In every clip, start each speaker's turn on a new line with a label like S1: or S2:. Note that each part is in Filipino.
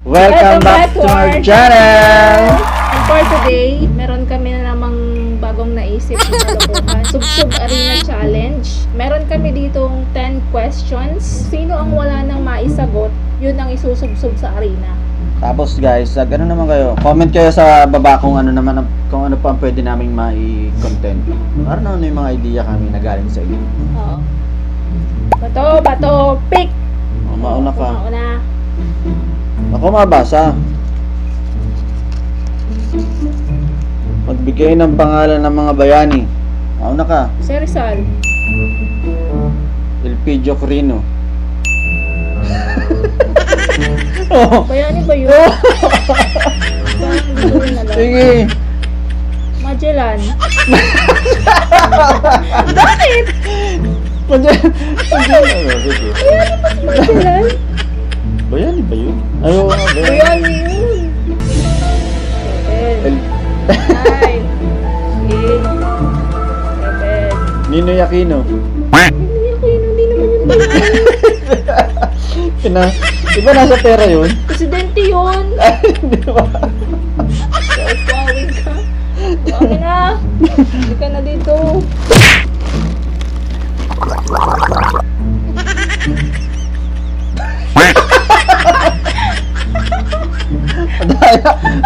S1: Welcome back to our channel!
S2: And for today, meron kami na namang bagong naisip na kalokohan. Sub-Sub Arena Challenge. Meron kami ditong 10 questions. Sino ang wala nang maisagot, yun ang isusub-sub sa arena.
S1: Tapos guys, gano'n naman kayo. Comment kayo sa baba kung ano naman kung ano pa ang pwede naming mai-content. Para na ano yung mga idea kami na galing sa inyo.
S2: Oo. Bato, pick!
S1: Mauna ka.
S2: Mauna.
S1: Ako mabasa. Magbigay ng pangalan ng mga bayani. Mauna ka.
S2: Si Rizal.
S1: Elpidio Corino. Oh.
S2: Bayani ba yun? Parang hindi ko rin alam.
S1: Sige.
S2: Magellan.
S1: Bakit? Sige.
S2: Magellan?
S1: Bayani ba yun? Ayaw nga ba yun?
S2: Bayani yun. 7, 9, 8, 7.
S1: Ninoy Aquino.
S2: Hindi ako yun, hindi naman yun bayani.
S1: Diba nasa pera yun?
S2: Presidente yun.
S1: Di ba?
S2: Kawin ka. Kawin na. Hindi ka na dito.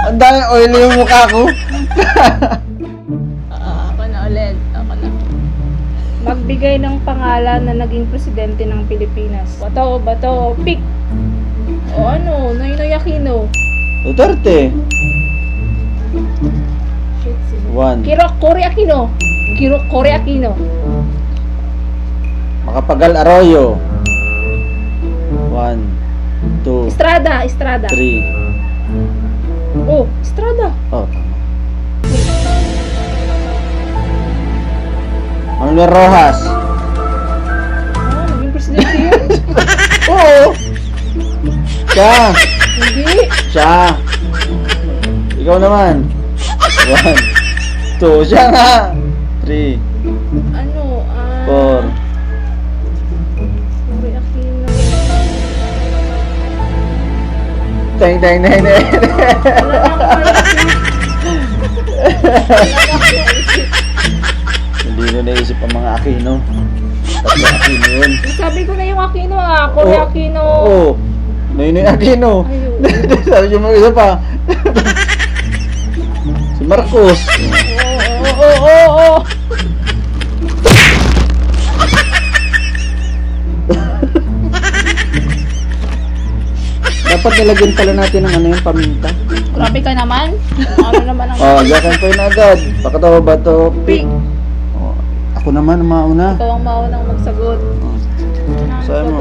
S1: Ang dami oily yung mukha ko.
S2: Ako na ulit. Ako na. Magbigay ng pangalan na naging presidente ng Pilipinas. Bato, pick. O ano, Noynoy Aquino.
S1: Duterte.
S2: Shit, sino?
S1: 1.
S2: Cory Aquino. Cory Aquino.
S1: Makapagal Arroyo. 1, 2,
S2: Estrada.
S1: 3.
S2: Oh, Estrada.
S1: Oh, tama. Manuel Rojas.
S2: Ah, naging presidente yun?
S1: Oo. Siya.
S2: Hindi.
S1: Siya. Ikaw naman. 1, 2. Siya nga. 3,
S2: Ano,
S1: 4.
S2: Cory Aquino.
S1: Teng.
S2: Wala na akong
S1: Hindi ko naisip ang mga Aquino. Tatlo Aquino yun.
S2: Sabi ko na yung Aquino Cory
S1: Oh.
S2: Aquino.
S1: Oo. Noynoy Aquino.
S2: Ayun.
S1: Sabi yung mga isa pa. Si Marcos.
S2: Oo.
S1: Dapat nilagyan pala natin ng ano yung paminta.
S2: Grabe ka naman. Ano naman ang...
S1: Oh, gakan po yun agad. Baka to ba to? Pick. Oh, ako naman ang mauna.
S2: Ikaw ang maunang magsagot.
S1: Oh. Saan mo?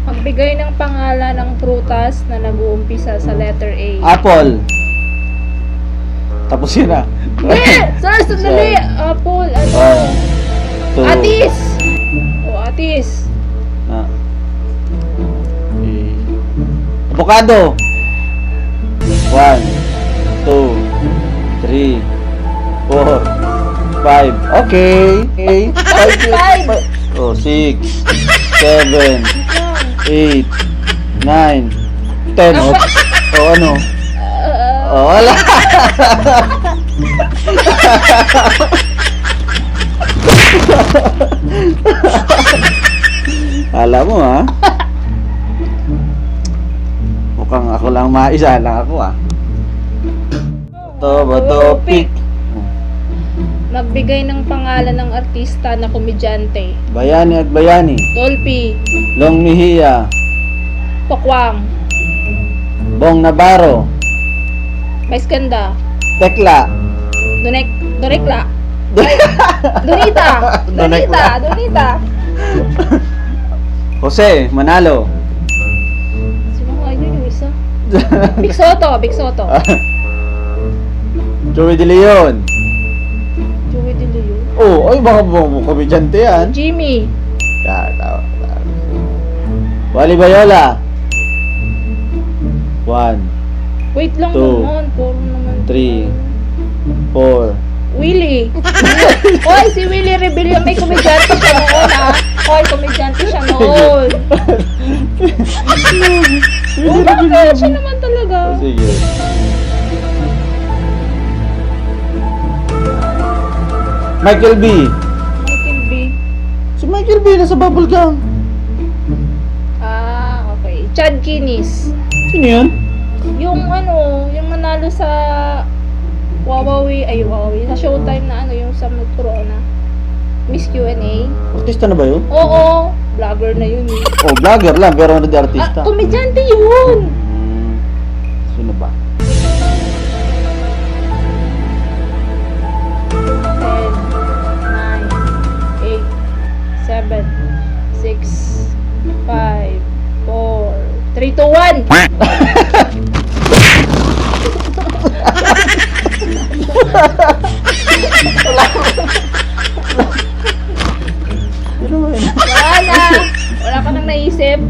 S2: Magbigay ng pangalan ng prutas na nag-uumpisa sa letter A.
S1: Apple. Tapos yun na.
S2: Sandali! Apple, ano?
S1: 1, 2.
S2: Atis! O, atis.
S1: Ah. Avocado. 1, 2, 3, 4, 5. Okay. 5. Oh, 6, 7, 8, 9, 10. Oh, ano? Oh, wala. Alam mo ha? Mukhang ako lang maisa lang ako ha. Bato, pick.
S2: Magbigay ng pangalan ng artista na komedyante.
S1: Bayani at bayani.
S2: Dolphy,
S1: Long Mejia.
S2: Pokwang,
S1: Bong Navarro.
S2: Maiskanda,
S1: Tekla.
S2: Dorekla,
S1: Donekla.
S2: Donita.
S1: Jose Manalo.
S2: Sino nga yun yung isa? Big Soto.
S1: Joey De Leon.
S2: Joey De Leon.
S1: Oh, ay baka komedyante yan.
S2: Jimmy.
S1: Tawa. Wally Bayola. 1,
S2: Wait lang
S1: 2,
S2: naman. Puro naman.
S1: 3, 4,
S2: Willie. Hoy, si Willie Rebellion, may komedyante siya noon, ha? Hoy, komedyante siya noon. Bakit? Siya naman talaga.
S1: Sige. Michael B.
S2: Michael B.
S1: Si Michael B nasa bubblegum.
S2: Ah, okay. Chad Guinness.
S1: Sino yun?
S2: Yung yung manalo sa Wawawi, sa Showtime na yung sa Corona. Miss Q&A.
S1: Artista na ba yun?
S2: Oo, vlogger na yun eh.
S1: Oh, vlogger lang, pero ano di artista?
S2: Komedyante yun!
S1: Sino ba?
S2: 10, 9, 8, 7, 6, 5, 4, 3, 2, 1!
S1: Sino ba yun?
S2: Wala na! Wala ka nang naisip?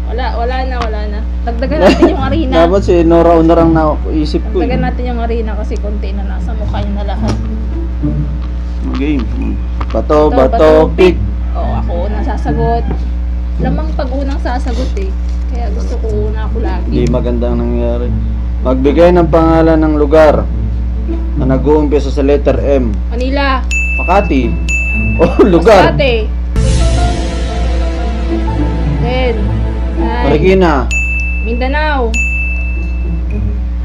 S2: Wala na. Dagdagan natin yung arena.
S1: Dapat si Nora Unarang na isip ko.
S2: Dagdagan natin yung arena kasi konti na nasa mukha niya na lahat.
S1: Game. Bato, pick.
S2: Oo, ako nasasagot. Lamang pag unang sasagot eh. Kaya gusto ko una ako lagi.
S1: Hindi magandang nangyari. Magbigay ng pangalan ng lugar na nag-uumpisa sa letter M.
S2: Manila.
S1: Makati. Oh, lugar.
S2: Masbate. 10, 9,
S1: Marikina.
S2: Mindanao.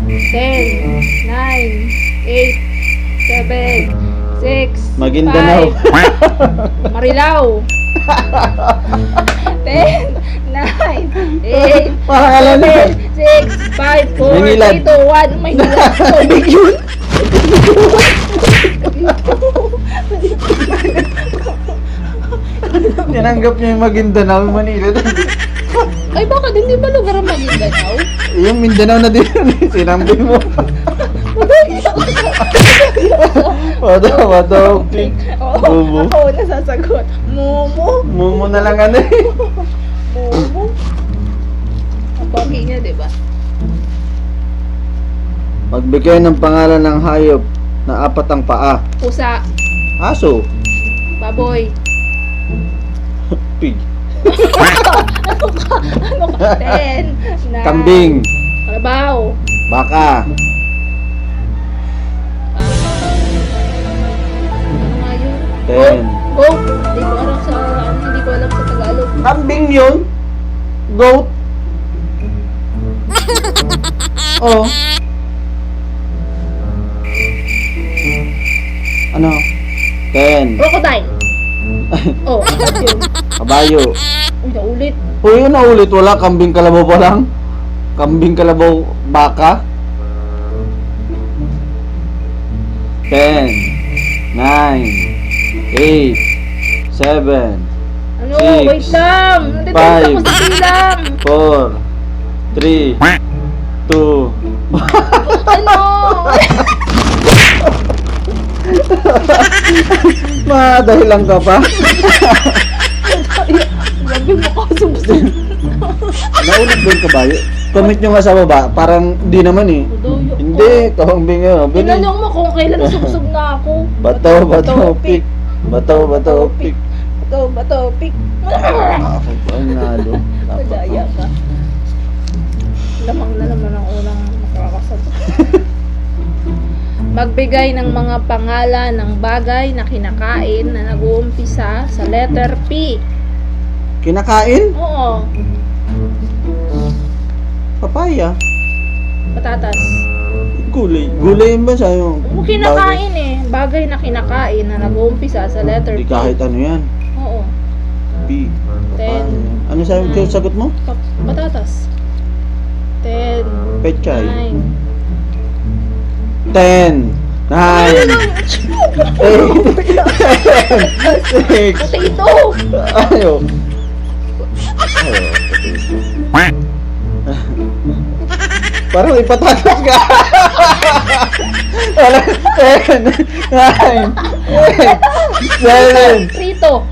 S2: 10, 9, 8, 7, 6,
S1: Maguindanao.
S2: 5, Marilao. 10, 9, 8,
S1: Pangalan na.
S2: 7, 6, 5, 4,
S1: Maynilad.
S2: 3, 2, 1. Maynila. Tubig yun.
S1: Tinanggap niya yung Maguindanao, Manila.
S2: Ay, bakit? Hindi ba lugar ang Maguindanao?
S1: Yung Mindanao na din. Sinambi mo. Bato, pick.
S2: Oo, ako nasasagot. Momo.
S1: Mumu na lang ano eh.
S2: Momo. Ang pogi niya, di ba?
S1: Magbigay ng pangalan ng hayop na apat ang paa.
S2: Pusa.
S1: Aso.
S2: Baboy.
S1: Pig.
S2: Ano ka? 10, 9.
S1: Kambing.
S2: Kalabaw.
S1: Baka.
S2: Ano nga yun?
S1: 10.
S2: Goat. Hindi ko alam sa Tagalog.
S1: Kambing yun? Goat? Oh. Ano? 10.
S2: Crocodile. Oh, apat yun.
S1: Kabayo.
S2: Uy, naulit.
S1: Uy, yun na ulit. Wala. Kambing kalabaw pa lang. Kambing kalabaw baka. 10, 9, 8, 7,
S2: Ano?
S1: 6,
S2: Wait lang. Nandito ako sa silang.
S1: 4, 3, 2,
S2: Ano?
S1: Madahilan ka pa.
S2: Grabe mo ka sumsum.
S1: Naulit ba yung kabayo? Comment nyo nga sa baba. Parang di naman eh. Hindi, kambing yun.
S2: Tinanong mo kung kailan sumsum na ako.
S1: Bato, pick. Bato, pick.
S2: Bato, pick.
S1: Ako pa ang nalo.
S2: Madaya ka. Lamang na naman ang unang makakasagot. Magbigay ng mga pangalan ng bagay na kinakain na nag-uumpisa sa letter P.
S1: Kinakain?
S2: Oo.
S1: Papaya.
S2: Patatas.
S1: Gulay. Gulay ba siya yung...
S2: Kung kinakain eh. Bagay na kinakain na nag-uumpisa sa letter
S1: Hindi
S2: P.
S1: kahit ano yan.
S2: Oo.
S1: P. Papaya.
S2: 10.
S1: Ano sagot mo?
S2: Patatas. 10.
S1: Pechay.
S2: 9.
S1: 10, 9, 8, 6,
S2: Potato!
S1: Ayaw. Parang ipatatas ka. 10, 9, 8, 7.
S2: Prito.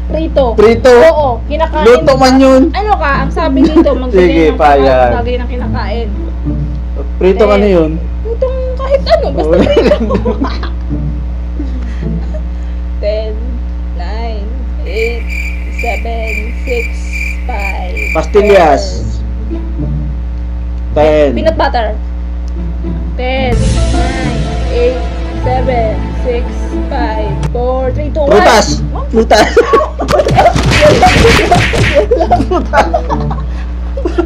S1: Prito?
S2: Oo, kinakain.
S1: Luto man yun.
S2: Ano ka? Ang sabi dito,
S1: Sige,
S2: magbigay ng
S1: payag.
S2: bagay na kinakain.
S1: Prito ano yun?
S2: Itong kahit ano, basta prito.
S1: Pastillas. 10.
S2: Peanut butter. 10, 9, 8, 7, 6, 5, 4, 3, 2, 1.
S1: Prutas. Prutas.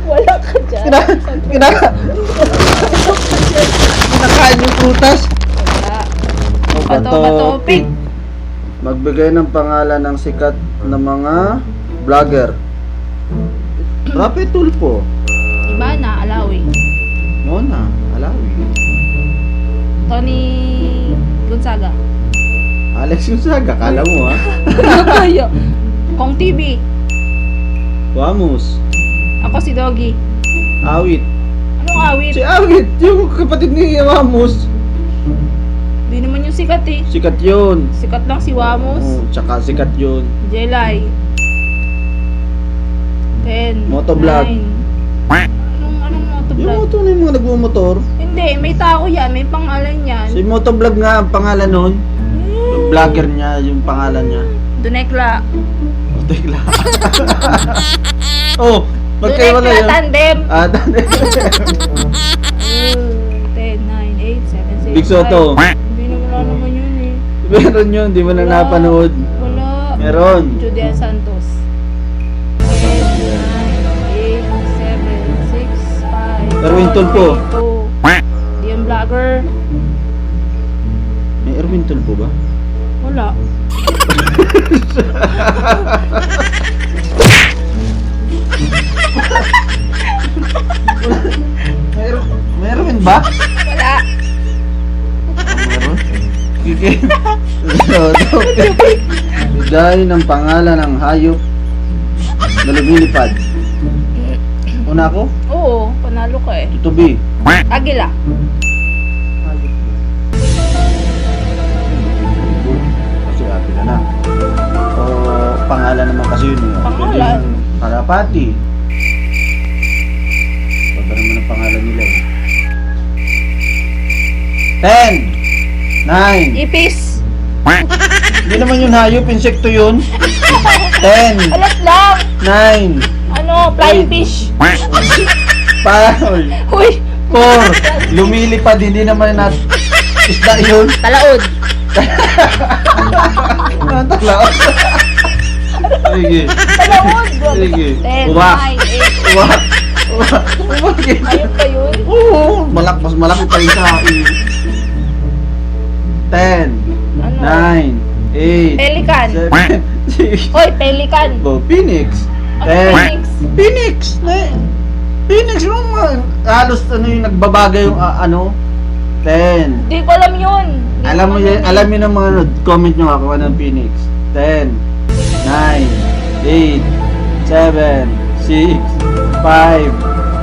S2: Wala ka dyan.
S1: Kinakain yung prutas.
S2: Wala. Bato, pig.
S1: Magbigay ng pangalan ng sikat na mga vlogger. Rapi Tulfo.
S2: Iba na, Alawi.
S1: Mona, Alawi.
S2: Tony Gonzaga.
S1: Alex Gonzaga, kala mo ha?
S2: Kayo. Kong TV.
S1: Wamos.
S2: Ako si Doggy.
S1: Awit.
S2: Anong awit?
S1: Si Awit, yung kapatid ni Wamos.
S2: Di naman yung sikat eh.
S1: Sikat yun.
S2: Sikat lang si Wamos.
S1: Oh, tsaka sikat yun.
S2: Jelay. 10.
S1: Motovlog.
S2: 9. Anong motovlog?
S1: Yung moto na yung mga nagmumotor.
S2: Hindi, may tao yan. May pangalan yan.
S1: Si Motovlog nga ang pangalan nun. Yung vlogger niya, yung pangalan niya.
S2: Dunekla.
S1: Tekla. Oh, magkaiwala
S2: Dunekla
S1: yun.
S2: tandem.
S1: Ah, tandem.
S2: 10, 9, 8, 7, 6,
S1: Big Soto.
S2: Hindi naman wala naman yun eh.
S1: Meron yun, di mo na
S2: Wala.
S1: napanood.
S2: Wala.
S1: Meron.
S2: Judean Santos. 10, 9, 8, 7, 6, 5,
S1: Erwin Tulfo.
S2: 2. Di yung vlogger.
S1: May Erwin Tulfo ba?
S2: Wala.
S1: May Erwin ba?
S2: Wala.
S1: Meron. Sige. Dahil ng pangalan ng hayop na lumilipad. Una ako?
S2: Oo, panalo ka eh.
S1: Tutubi.
S2: Agila.
S1: Kasi atin na. O pangalan naman kasi yun eh.
S2: Pangalan.
S1: Karapati. Baba naman ang pangalan nila eh. 10 9
S2: Ipis.
S1: Hindi naman yun hayop, insekto yun. 10
S2: Alat lang.
S1: 9
S2: Ano, flying fish.
S1: 5
S2: Uy,
S1: 4 lumilipad, hindi naman na isda yun.
S2: talaod.
S1: Ang tala. Sige.
S2: Talaod.
S1: Sige.
S2: 10,
S1: Uwak.
S2: 9, 8.
S1: Uwak. Uwak.
S2: Ayun pa yun.
S1: Oo, mas malaki pa yung sa akin. 10
S2: Ano?
S1: 9 8
S2: Pelican.
S1: 7 6
S2: Hoy, pelican.
S1: Oh, Phoenix.
S2: Ano
S1: 10
S2: Phoenix?
S1: Phoenix. Phoenix yung halos ano yung nagbabaga yung ano 10.
S2: Di ko alam yun. Di
S1: Alam mo
S2: ko
S1: yan, alam niyo ng mga comment nyo ako anong Phoenix. 10 9 8 7 6 5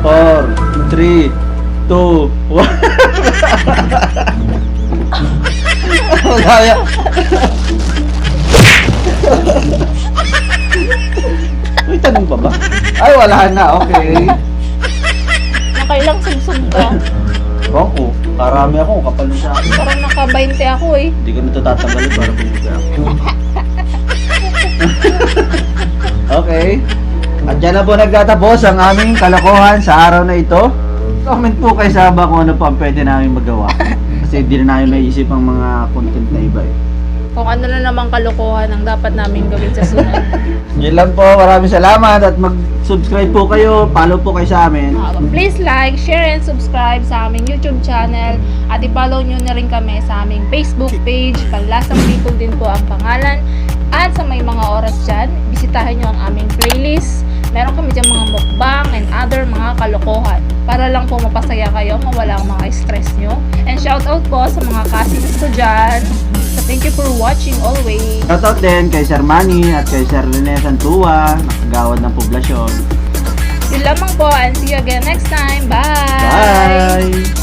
S1: 4 3 2 1 Kaya. May tanong pa ba? Ay, wala na. Okay.
S2: Nakailang sugsug ka.
S1: Oo, karami ako. Kapal na sa akin.
S2: Parang naka-20 ako eh.
S1: Hindi ko na ito tatanggalin para pumunta ako. Okay. At dyan na po nagtatapos ang aming kalokohan sa araw na ito. Comment po kayo sa baba kung ano pa ang pwede namin magawa. Kasi hindi na namin maisip ang mga content na iba eh.
S2: Kung ano na namang kalokohan ang dapat namin gawin sa sunod.
S1: Yun lang po. Maraming salamat at mag-subscribe po kayo. Follow po kayo sa amin.
S2: Please like, share, and subscribe sa aming YouTube channel. At i-follow nyo na rin kami sa aming Facebook page. Panlasang People din po ang pangalan. At sa may mga oras dyan, bisitahin nyo ang aming playlist. Meron kami dyan mga mukbang and other mga kalokohan. Para lang po mapasaya kayo, mawala ang mga stress nyo. And shoutout po sa mga cousins ko dyan. So thank you for watching always.
S1: Shoutout din kay Sir Manny at kay Sir Rene Santua, nakagawad ng poblasyon.
S2: Yun lamang po and see you again next time. Bye!
S1: Bye!